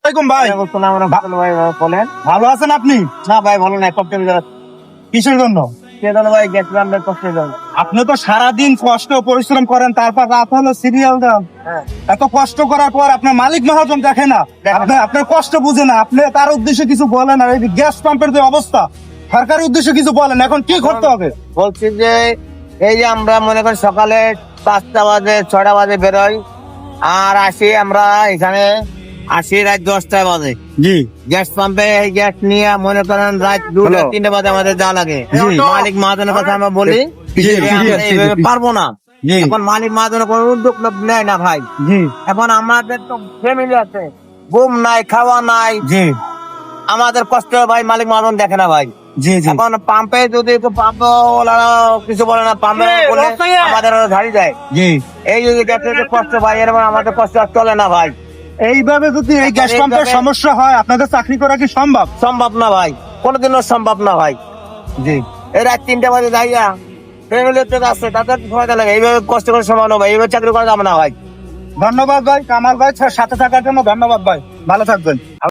ভাই বলেন। ভালো আছেন আপনি? না ভাই ভালো নাই, কষ্ট কিসের জন্য? ভাই গেছিলাম কষ্ট। আপনি তো সারাদিন কষ্ট পরিশ্রম করেন, তারপর রাত হলো সিরিয়াল দেন। এত কষ্ট করার পর আপনার মালিক মহাজন দেখে না, আপনার কষ্ট বুঝে না, আপনি তার উদ্দেশ্যে কিছু বলেন। আর এই যে গ্যাস পাম্পের যে অবস্থা, সরকারি উদ্দেশ্যে কিছু বলেন, এখন কি করতে হবে? বলছি যে এই যে আমরা মনে করি সকালে 5টা বাজে 6টা বাজে বেরোই, আর আসি আমরা এখানে রাত 10টা বাজে। জি গ্যাস পাম্পে গ্যাস নিয়ে মনে করেন রাত 2টা 3টা বাজে আমাদের যাওয়া লাগে। মালিক মহাজনের কথা আমরা বলি যে আমরা এইভাবে পারবো না। জি এখন মালিক মহাজনের কোনো উদ্যোগ নেয় না ভাই। জি এখন আমাদের তো ফ্যামিলি আছে, ঘুম নাই, খাওয়া নাই, জি আমাদের কষ্ট হয় ভাই, মালিক মহাজন দেখে না ভাই। জি জি এখন পাম্পে যদি পাম্প কিছু বলে না, পাম্পে বলে আমাদের ঝাড়ি দেয়। জি এই যদি গ্যাসের যে কষ্ট ভাই, এরকম আমাদের কষ্ট আর চলে না ভাই। এইভাবে যদি এই গ্যাস পাম্পের সমস্যা হয়, আপনাদের চাকরি করা কি সম্ভব? সম্ভব না ভাই, কোনোদিনও সম্ভব না ভাই। জি এই রাত 3টা বাজে যাইয়া ফ্যামিলি আছে, তাদের সময় লাগে। এইভাবে কষ্ট করে সম্ভব না ভাই, এইভাবে চাকরি করা যাবে না ভাই। ধন্যবাদ ভাই, কামাল ভাই সাথে থাকার জন্য ধন্যবাদ ভাই, ভালো থাকবেন।